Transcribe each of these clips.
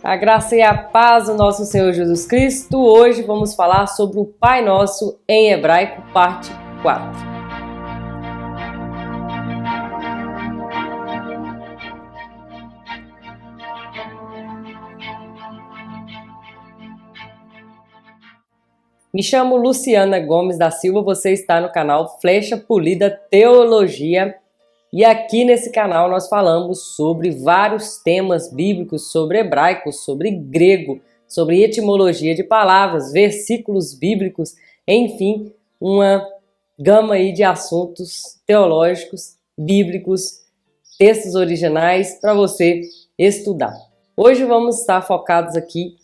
A graça e a paz do nosso Senhor Jesus Cristo. Hoje vamos falar sobre o Pai Nosso em hebraico, parte 4. Me chamo Luciana Gomes da Silva, você está no canal Flecha Polida Teologia. E aqui nesse canal nós falamos sobre vários temas bíblicos, sobre hebraico, sobre grego, sobre etimologia de palavras, versículos bíblicos, enfim, uma gama aí de assuntos teológicos, bíblicos, textos originais para você estudar. Hoje vamos estar focados aqui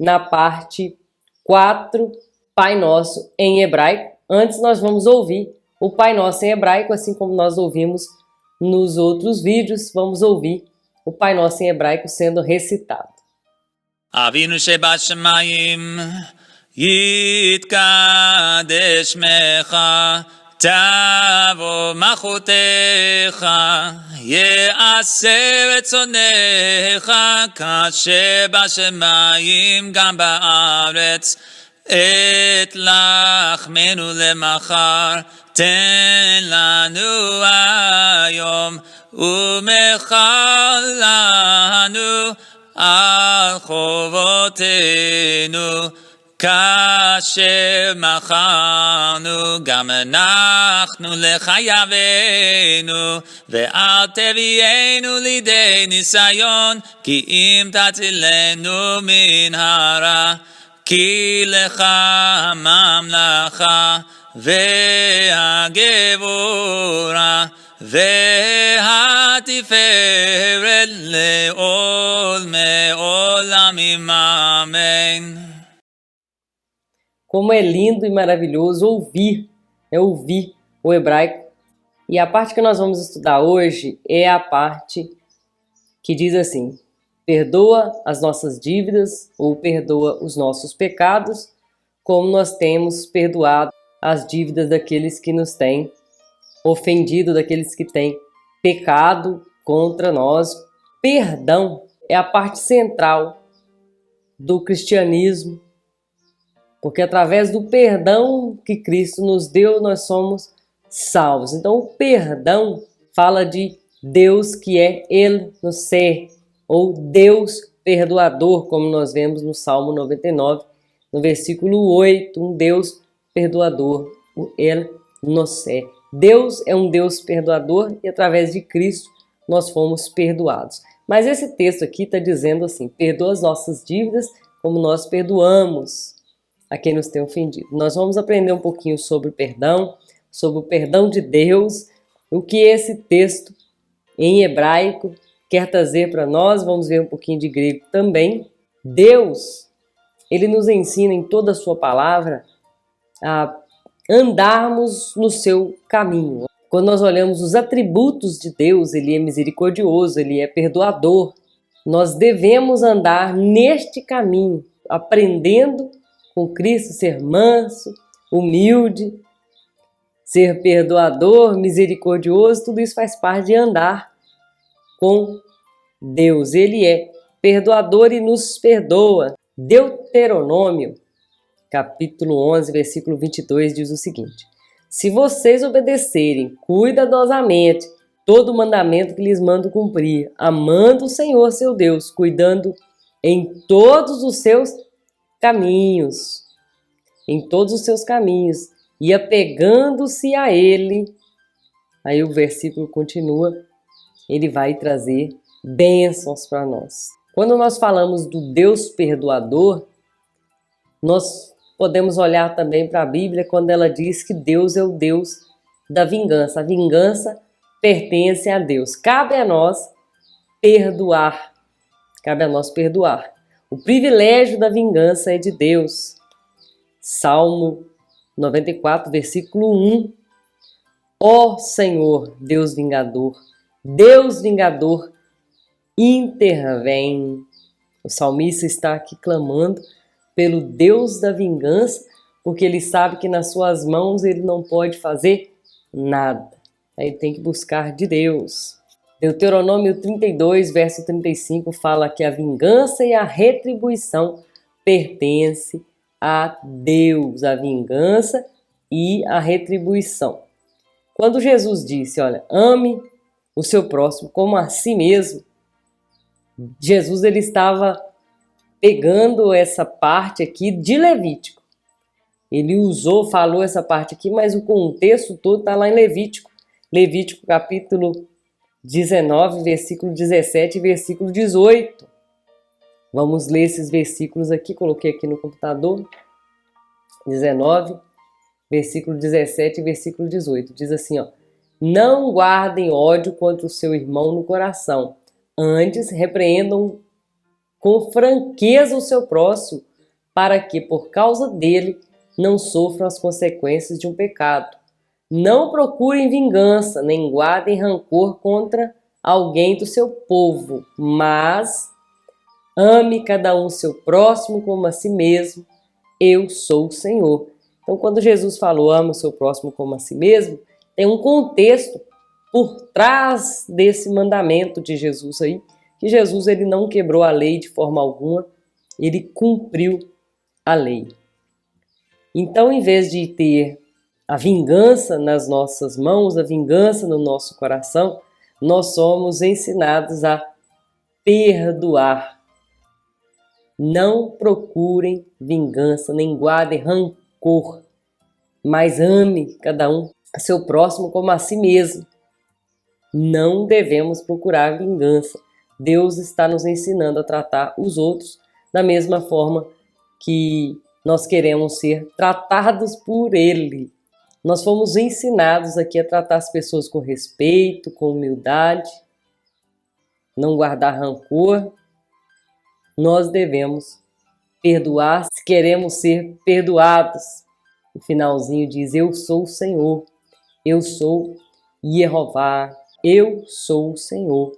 na parte 4, Pai Nosso em hebraico. Antes nós vamos ouvir o Pai Nosso em hebraico, assim como nós ouvimos nos outros vídeos, vamos ouvir o Pai Nosso em hebraico sendo recitado. Avinu shebashamayim, yitkadesh mecha, tavo machutecha, ye'aseh retzonecha, kashebashamayim gam ba'aretz, את לחמנו למחר, תן לנו היום, ומחל לנו על חובותינו, כאשר מכרנו גם אנחנו לחייבנו, ואל תביאנו לידי ניסיון, כי אם תצילנו מן הרע, כי לך הממלכה והגבורה והתפארת לעולמי עולמים אמן. Como é lindo e maravilhoso ouvir o hebraico. E a parte que nós vamos estudar hoje é a parte que diz assim: perdoa as nossas dívidas ou perdoa os nossos pecados, como nós temos perdoado as dívidas daqueles que nos têm ofendido, daqueles que têm pecado contra nós. Perdão é a parte central do cristianismo, porque através do perdão que Cristo nos deu, nós somos salvos. Então o perdão fala de Deus que é El no ser, ou Deus perdoador, como nós vemos no Salmo 99, no versículo 8, um Deus perdoador, o El no ser. Deus é um Deus perdoador e através de Cristo nós fomos perdoados. Mas esse texto aqui está dizendo assim: perdoa as nossas dívidas como nós perdoamos a quem nos tem ofendido. Nós vamos aprender um pouquinho sobre o perdão de Deus, o que esse texto em hebraico quer trazer para nós. Vamos ver um pouquinho de grego também. Deus, ele nos ensina em toda a sua palavra a andarmos no seu caminho. Quando nós olhamos os atributos de Deus, ele é misericordioso, ele é perdoador. Nós devemos andar neste caminho, aprendendo com Cristo, ser manso, humilde, ser perdoador, misericordioso. Tudo isso faz parte de andar com Deus. Ele é perdoador e nos perdoa. Deuteronômio, capítulo 11, versículo 22, diz o seguinte: se vocês obedecerem cuidadosamente todo o mandamento que lhes mando cumprir, amando o Senhor seu Deus, cuidando em todos os seus caminhos, e apegando-se a Ele, aí o versículo continua, ele vai trazer bênçãos para nós. Quando nós falamos do Deus perdoador, nós podemos olhar também para a Bíblia quando ela diz que Deus é o Deus da vingança. A vingança pertence a Deus. Cabe a nós perdoar. O privilégio da vingança é de Deus. Salmo 94, versículo 1. Ó Senhor, Deus vingador, intervém. O salmista está aqui clamando pelo Deus da vingança, porque ele sabe que nas suas mãos ele não pode fazer nada. Ele tem que buscar de Deus. Deuteronômio 32, verso 35, fala que a vingança e a retribuição pertence a Deus, a vingança e a retribuição. Quando Jesus disse, olha, ame o seu próximo como a si mesmo, Jesus ele estava pegando essa parte aqui de Levítico. Ele falou essa parte aqui, mas o contexto todo está lá em Levítico. Levítico capítulo 19, versículo 17 e versículo 18. Vamos ler esses versículos aqui, coloquei aqui no computador. 19, versículo 17 e versículo 18. Diz assim, ó: não guardem ódio contra o seu irmão no coração, antes repreendam com franqueza o seu próximo, para que, por causa dele, não sofram as consequências de um pecado. Não procurem vingança, nem guardem rancor contra alguém do seu povo, mas ame cada um seu próximo como a si mesmo. Eu sou o Senhor. Então, quando Jesus falou ame o seu próximo como a si mesmo, tem um contexto por trás desse mandamento de Jesus aí, que Jesus ele não quebrou a lei de forma alguma, ele cumpriu a lei. Então, em vez de ter a vingança nas nossas mãos, a vingança no nosso coração, nós somos ensinados a perdoar. Não procurem vingança, nem guardem rancor, mas ame cada um a seu próximo como a si mesmo. Não devemos procurar vingança. Deus está nos ensinando a tratar os outros da mesma forma que nós queremos ser tratados por Ele. Nós fomos ensinados aqui a tratar as pessoas com respeito, com humildade, não guardar rancor. Nós devemos perdoar se queremos ser perdoados. O finalzinho diz, eu sou o Senhor, eu sou Jeová, eu sou o Senhor.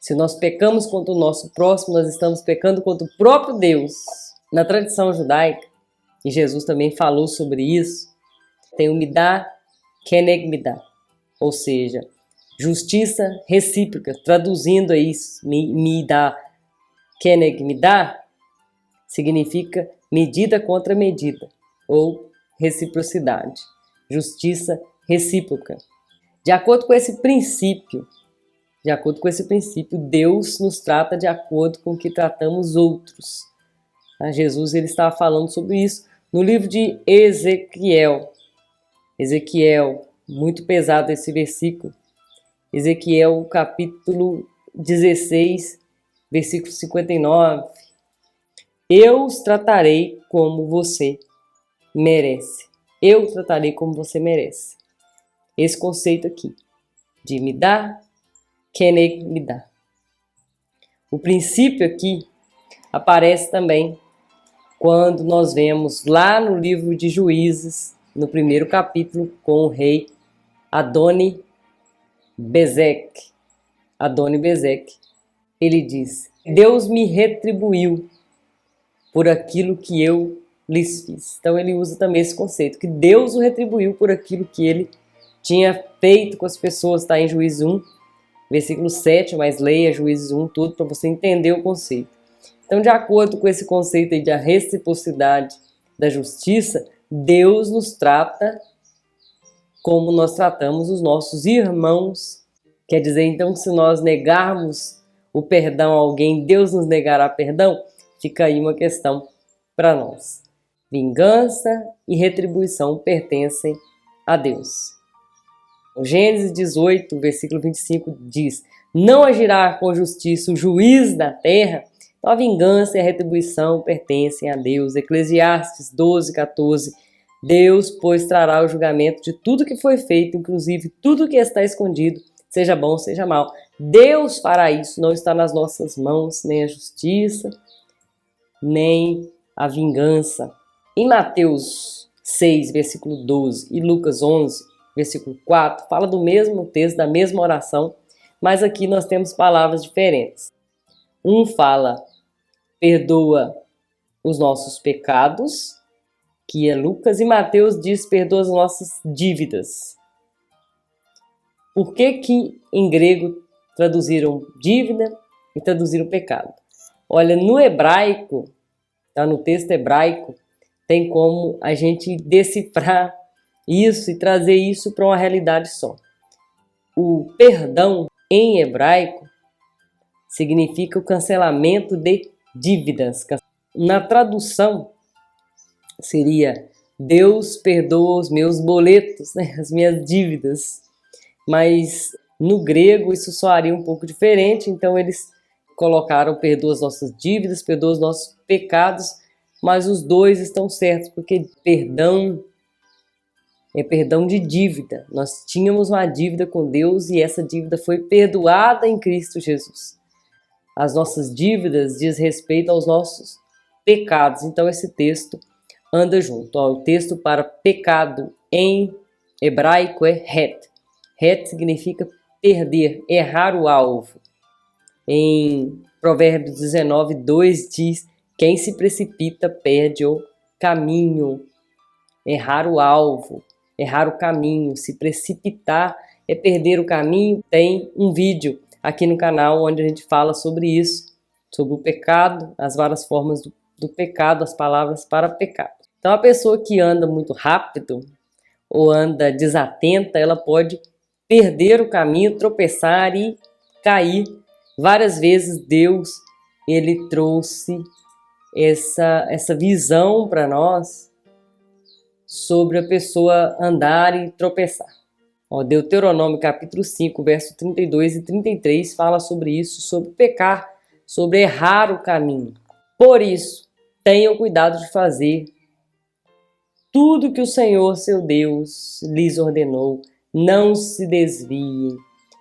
Se nós pecamos contra o nosso próximo, nós estamos pecando contra o próprio Deus. Na tradição judaica, e Jesus também falou sobre isso, tem o midá keneg midá, ou seja, justiça recíproca. Traduzindo isso, midá keneg midá, significa medida contra medida, ou reciprocidade, justiça recíproca. De acordo com esse princípio, Deus nos trata de acordo com o que tratamos outros. Jesus ele estava falando sobre isso no livro de Ezequiel. Ezequiel, muito pesado esse versículo. Ezequiel, capítulo 16, versículo 59. Eu os tratarei como você merece. Eu tratarei como você merece. Esse conceito aqui, de midá, keneg midá. O princípio aqui aparece também quando nós vemos lá no livro de Juízes, no primeiro capítulo, com o rei Adoni-Bezek. Adoni-Bezek, ele diz, Deus me retribuiu por aquilo que eu lhes fiz. Então ele usa também esse conceito, que Deus o retribuiu por aquilo que ele tinha feito com as pessoas. Está em Juízes 1, versículo 7, mas leia Juízes 1 tudo para você entender o conceito. Então, de acordo com esse conceito aí de a reciprocidade da justiça, Deus nos trata como nós tratamos os nossos irmãos. Quer dizer, então, que se nós negarmos o perdão a alguém, Deus nos negará perdão? Fica aí uma questão para nós. Vingança e retribuição pertencem a Deus. O Gênesis 18, versículo 25 diz, não agirá com justiça o juiz da terra. Então, a vingança e a retribuição pertencem a Deus. Eclesiastes 12, 14. Deus, pois, trará o julgamento de tudo que foi feito, inclusive tudo que está escondido, seja bom, seja mal. Deus fará isso, não está nas nossas mãos, nem a justiça, nem a vingança. Em Mateus 6, versículo 12, e Lucas 11, versículo 4, fala do mesmo texto, da mesma oração, mas aqui nós temos palavras diferentes. Um fala, perdoa os nossos pecados, que é Lucas, e Mateus diz, perdoa as nossas dívidas. Por que que em grego traduziram dívida e traduziram pecado. Olha, no hebraico, tá, no texto hebraico, tem como a gente decifrar isso e trazer isso para uma realidade só. O perdão em hebraico significa o cancelamento de dívidas. Na tradução seria: Deus perdoa os meus boletos, né, as minhas dívidas. Mas no grego isso soaria um pouco diferente, então eles colocaram perdoa as nossas dívidas, perdoa os nossos pecados, mas os dois estão certos, porque perdão é perdão de dívida. Nós tínhamos uma dívida com Deus e essa dívida foi perdoada em Cristo Jesus. As nossas dívidas diz respeito aos nossos pecados, então esse texto anda junto. Ó, o texto para pecado em hebraico é het. Het significa perder, errar o alvo. Em Provérbios 19, 2 diz: quem se precipita perde o caminho. Errar o alvo, errar o caminho, se precipitar é perder o caminho. Tem um vídeo aqui no canal onde a gente fala sobre isso, sobre o pecado, as várias formas do pecado, as palavras para pecado. Então a pessoa que anda muito rápido ou anda desatenta, ela pode perder o caminho, tropeçar e cair. Várias vezes Deus, ele trouxe essa visão para nós sobre a pessoa andar e tropeçar. Ó, Deuteronômio capítulo 5, verso 32 e 33 fala sobre isso, sobre pecar, sobre errar o caminho. Por isso, tenham cuidado de fazer tudo que o Senhor, seu Deus, lhes ordenou. Não se desviem,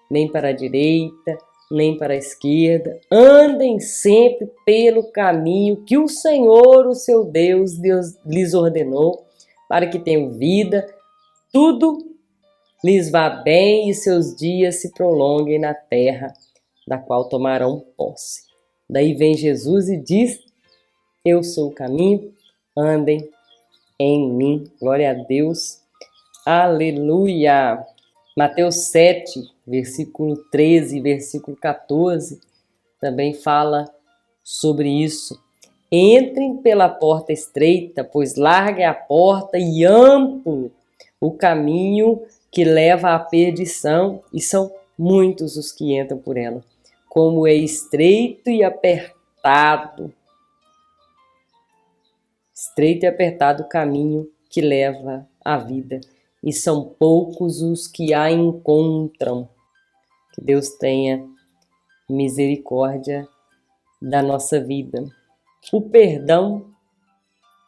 nem para a direita, nem para a esquerda. Andem sempre pelo caminho que o Senhor, o seu Deus, lhes ordenou, para que tenham vida, tudo lhes vá bem e seus dias se prolonguem na terra, da qual tomarão posse. Daí vem Jesus e diz: eu sou o caminho, andem em mim. Glória a Deus. Aleluia. Mateus 7, versículo 13 e versículo 14 também fala sobre isso. Entrem pela porta estreita, pois larga é a porta e amplo o caminho que leva à perdição, e são muitos os que entram por ela. Como é estreito e apertado o caminho que leva à vida, e são poucos os que a encontram. Que Deus tenha misericórdia da nossa vida. O perdão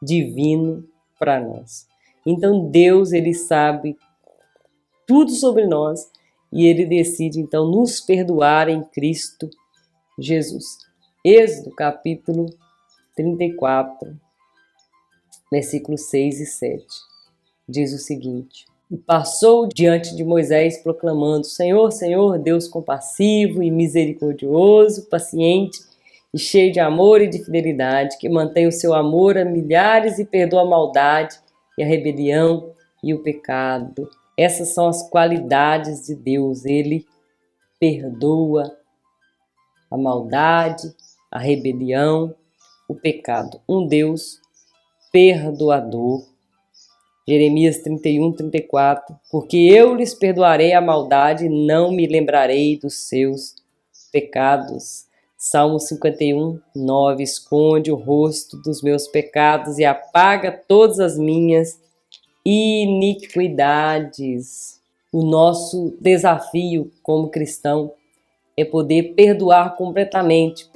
divino para nós. Então Deus, ele sabe tudo sobre nós e ele decide então nos perdoar em Cristo Jesus. Êxodo capítulo 34, versículos 6 e 7, diz o seguinte: e passou diante de Moisés proclamando: Senhor, Senhor, Deus compassivo e misericordioso, paciente e cheio de amor e de fidelidade, que mantém o seu amor a milhares e perdoa a maldade e a rebelião e o pecado. Essas são as qualidades de Deus. Ele perdoa a maldade, a rebelião, o pecado. Um Deus perdoador. Jeremias 31, 34. Porque eu lhes perdoarei a maldade e não me lembrarei dos seus pecados. Salmo 51, 9. Esconde o rosto dos meus pecados e apaga todas as minhas iniquidades. O nosso desafio como cristão é poder perdoar completamente,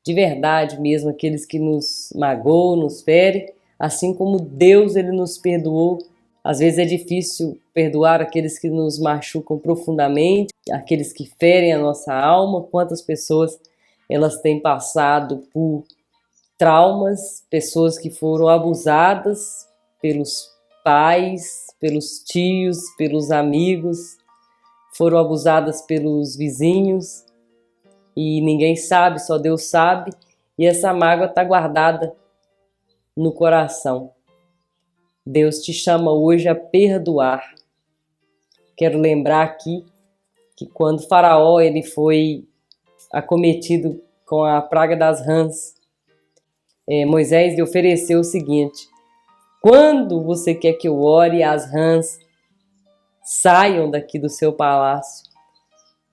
de verdade mesmo, aqueles que nos magoam, nos ferem, assim como Deus, ele nos perdoou. Às vezes é difícil perdoar aqueles que nos machucam profundamente, aqueles que ferem a nossa alma. Quantas pessoas elas têm passado por traumas, pessoas que foram abusadas pelos pais, pelos tios, pelos amigos, foram abusadas pelos vizinhos e ninguém sabe, só Deus sabe, e essa mágoa está guardada no coração. Deus te chama hoje a perdoar. Quero lembrar aqui que quando Faraó ele foi acometido com a praga das rãs, Moisés lhe ofereceu o seguinte: quando você quer que eu ore, as rãs saiam daqui do seu palácio.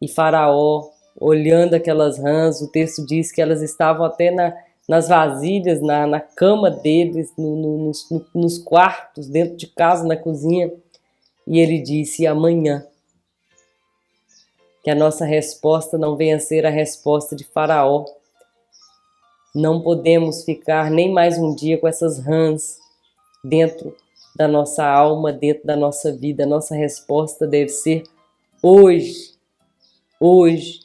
E Faraó, olhando aquelas rãs, o texto diz que elas estavam até nas vasilhas, na cama deles, nos quartos, dentro de casa, na cozinha. E ele disse: amanhã, que a nossa resposta não venha a ser a resposta de Faraó. Não podemos ficar nem mais um dia com essas rãs dentro da nossa alma, dentro da nossa vida. A nossa resposta deve ser hoje. Hoje,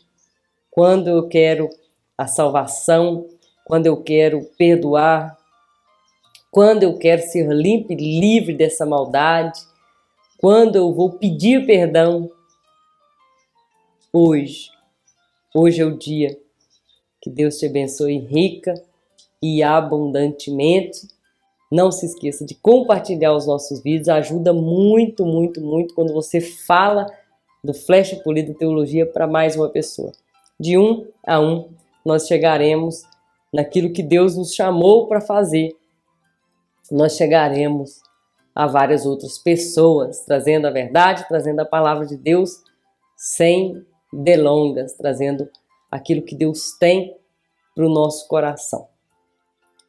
quando eu quero a salvação, quando eu quero perdoar, quando eu quero ser limpo e livre dessa maldade, quando eu vou pedir perdão, hoje é o dia. Que Deus te abençoe rica e abundantemente. Não se esqueça de compartilhar os nossos vídeos, ajuda muito, muito, muito quando você fala do Flecha Polida Teologia para mais uma pessoa. De um a um, nós chegaremos naquilo que Deus nos chamou para fazer. Nós chegaremos a várias outras pessoas, trazendo a verdade, trazendo a palavra de Deus, sem delongas, trazendo aquilo que Deus tem para o nosso coração.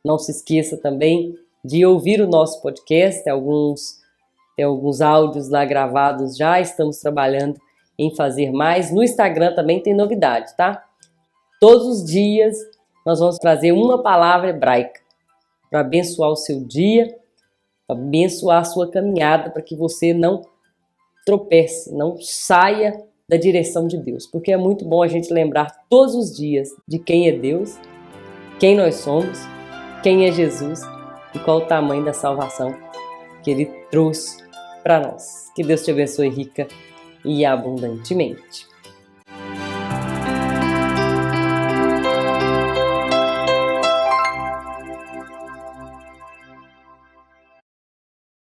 Não se esqueça também de ouvir o nosso podcast, tem alguns áudios lá gravados já, estamos trabalhando em fazer mais. No Instagram também tem novidade, tá? Todos os dias nós vamos trazer uma palavra hebraica para abençoar o seu dia, para abençoar a sua caminhada, para que você não tropece, não saia da direção de Deus, porque é muito bom a gente lembrar todos os dias de quem é Deus, quem nós somos, quem é Jesus e qual o tamanho da salvação que Ele trouxe para nós. Que Deus te abençoe rica e abundantemente.